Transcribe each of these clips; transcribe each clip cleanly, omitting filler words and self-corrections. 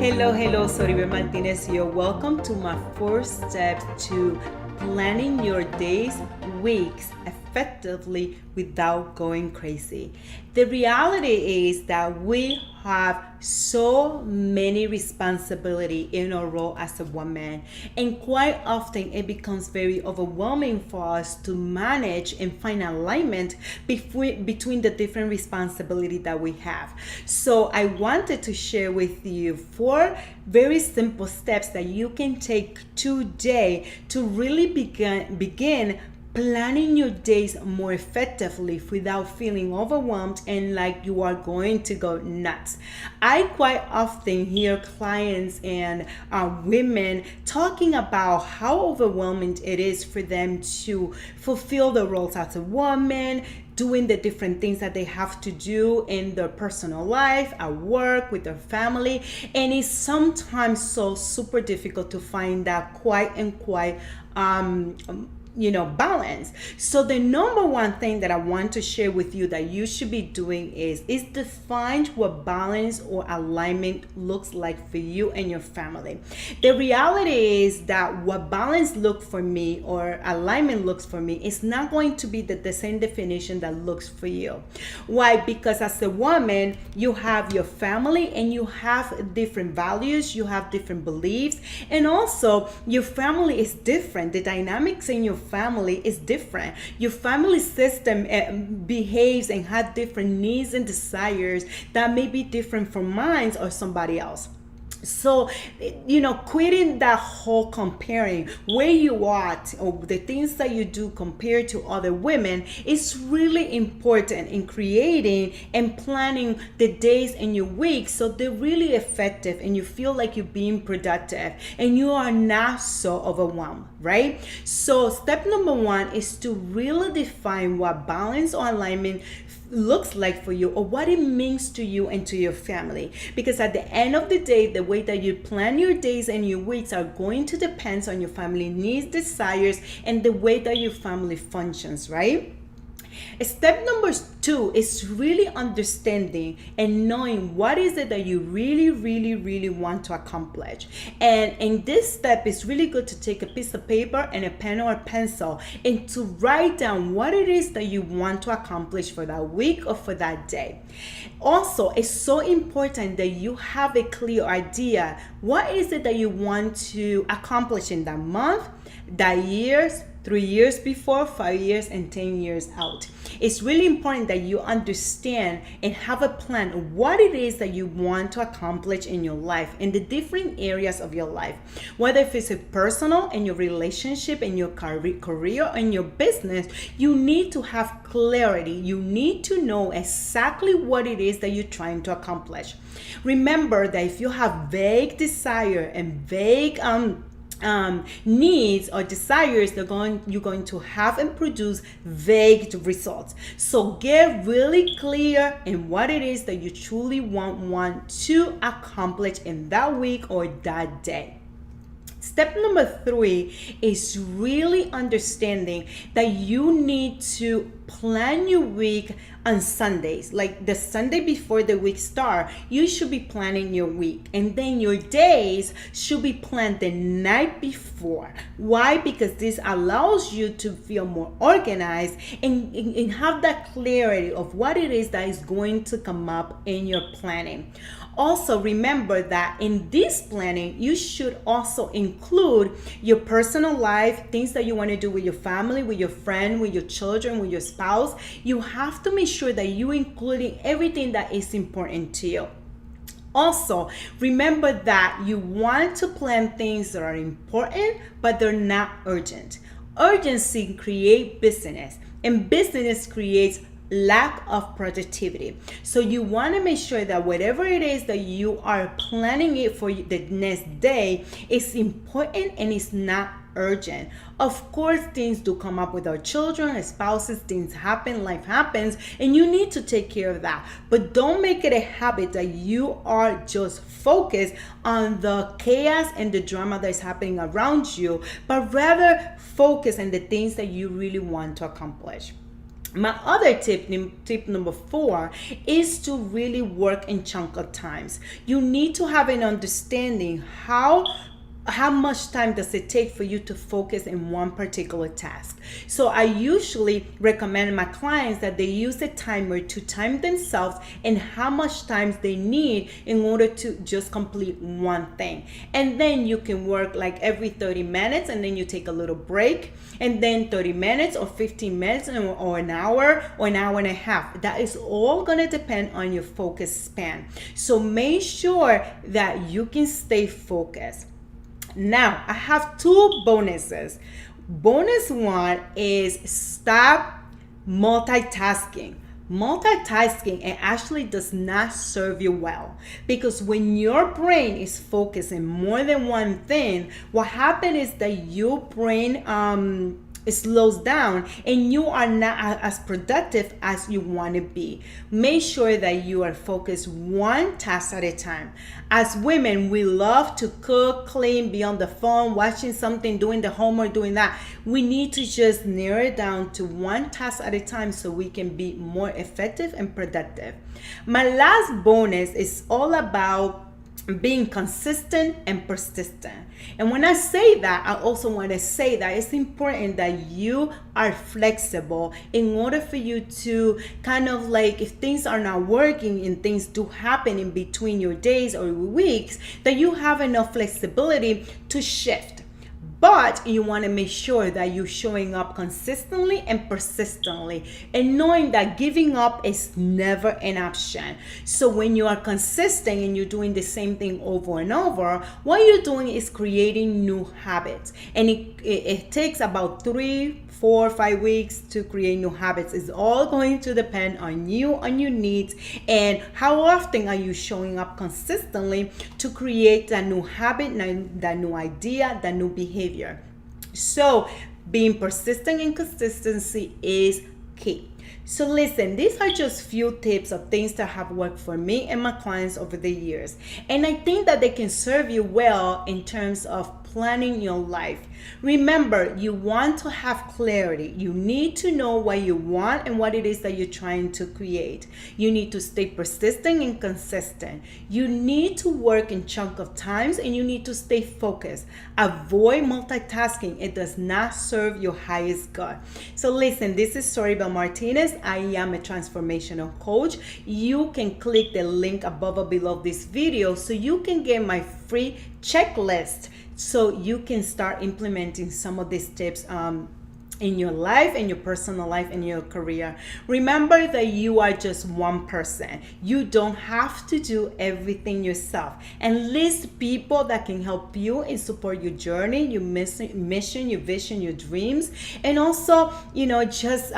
Hello, Soribel Martinez here. Welcome to my first step to planning your days, weeks effectively without going crazy. The reality is that we have so many responsibility in our role as a woman, and quite often it becomes very overwhelming for us to manage and find alignment between the different responsibility that we have. So I wanted to share with you 4 very simple steps that you can take today to really begin planning your days more effectively without feeling overwhelmed and like you are going to go nuts. I quite often hear clients and women talking about how overwhelming it is for them to fulfill the roles as a woman, doing the different things that they have to do in their personal life, at work, with their family. And it's sometimes so super difficult to find that quite balance. So the number one thing that I want to share with you that you should be doing is define what balance or alignment looks like for you and your family. The reality is that what balance looks for me or alignment looks for me is not going to be the same definition that looks for you. Why? Because as a woman, you have your family and you have different values, you have different beliefs, and also your family is different. The dynamics in your family is different. Your family system behaves and has different needs and desires that may be different from mine or somebody else. So, quitting that whole comparing where you are or the things that you do compared to other women is really important in creating and planning the days and your weeks so they're really effective and you feel like you're being productive and you are not so overwhelmed, right? So, step number 1 is to really define what balance or alignment looks like for you or what it means to you and to your family, because at the end of the day, the way that you plan your days and your weeks are going to depend on your family needs, desires, and the way that your family functions, right? Step number 2 is really understanding and knowing what is it that you really want to accomplish. And in this step, it's really good to take a piece of paper and a pen or a pencil and to write down what it is that you want to accomplish for that week or for that day. Also, it's so important that you have a clear idea. What is it that you want to accomplish in that month, that years, 3 years before, 5 years, and 10 years out. It's really important that you understand and have a plan of what it is that you want to accomplish in your life, in the different areas of your life. Whether if it's a personal, in your relationship, in your career, in your business, you need to have clarity. You need to know exactly what it is that you're trying to accomplish. Remember that if you have vague desire and vague needs or desires, you're going to have and produce vague results. So get really clear in what it is that you truly want to accomplish in that week or that day. Step number 3 is really understanding that you need to plan your week on Sundays. Like the Sunday before the week start, you should be planning your week. And then your days should be planned the night before. Why? Because this allows you to feel more organized and have that clarity of what it is that is going to come up in your planning. Also, remember that in this planning, you should also include your personal life, things that you want to do with your family, with your friend, with your children, with your spouse. You have to make sure that you're including everything that is important to you. Also, remember that you want to plan things that are important, but they're not urgent. Urgency creates business, and business creates lack of productivity. So you want to make sure that whatever it is that you are planning it for the next day is important and it's not urgent. Of course, things do come up with our children, spouses, things happen, life happens, and you need to take care of that. But don't make it a habit that you are just focused on the chaos and the drama that is happening around you, but rather focus on the things that you really want to accomplish. My other tip number 4, is to really work in chunk of times. You need to have an understanding how much time does it take for you to focus in one particular task. So I usually recommend my clients that they use a timer to time themselves and how much time they need in order to just complete one thing. And then you can work like every 30 minutes, and then you take a little break, and then 30 minutes or 15 minutes or an hour and a half. That is all going to depend on your focus span. So make sure that you can stay focused. Now, I have 2 bonuses. Bonus 1 is stop multitasking. Multitasking, it actually does not serve you well, because when your brain is focused in more than one thing, what happens is that your brain it slows down and you are not as productive as you want to be. Make sure that you are focused one task at a time. As women, we love to cook, clean, be on the phone, watching something, doing the homework, doing that. We need to just narrow it down to one task at a time so we can be more effective and productive. My last bonus is all about being consistent and persistent. And when I say that, I also want to say that it's important that you are flexible in order for you to kind of like, if things are not working and things do happen in between your days or weeks, that you have enough flexibility to shift. But you want to make sure that you're showing up consistently and persistently, and knowing that giving up is never an option. So when you are consistent and you're doing the same thing over and over, what you're doing is creating new habits. And it takes about 3, 4, 5 weeks to create new habits. It's all going to depend on you, on your needs, and how often are you showing up consistently to create that new habit, that new idea, that new behavior. So being persistent and consistency is key. So listen, these are just few tips of things that have worked for me and my clients over the years. And I think that they can serve you well in terms of planning your life. Remember, you want to have clarity. You need to know what you want and what it is that you're trying to create. You need to stay persistent and consistent. You need to work in chunk of times, and you need to stay focused. Avoid multitasking. It does not serve your highest good. So listen, this is Soribel Martinez. I am a transformational coach. You can click the link above or below this video so you can get my free checklist, so you can start implementing some of these tips in your life, in your personal life, in your career. Remember that you are just one person. You don't have to do everything yourself. And list people that can help you and support your journey, your mission, your vision, your dreams, and also, just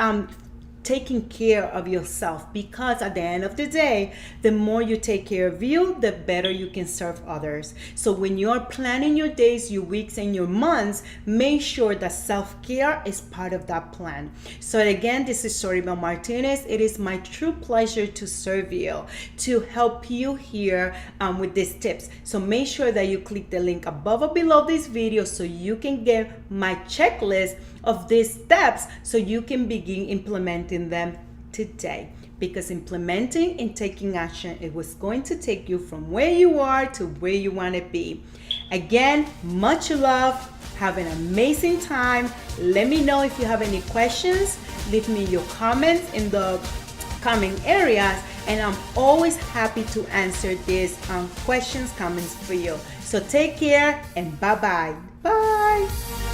taking care of yourself, because at the end of the day, the more you take care of you, the better you can serve others. So when you're planning your days, your weeks, and your months, make sure that self-care is part of that plan. So again, this is Soribel Martinez. It is my true pleasure to serve you, to help you here with these tips. So make sure that you click the link above or below this video so you can get my checklist of these steps so you can begin implementing them today. Because implementing and taking action, it was going to take you from where you are to where you want to be. Again, much love. Have an amazing time. Let me know if you have any questions. Leave me your comments in the comment areas, and I'm always happy to answer these questions, comments for you. So take care, and bye-bye. Bye.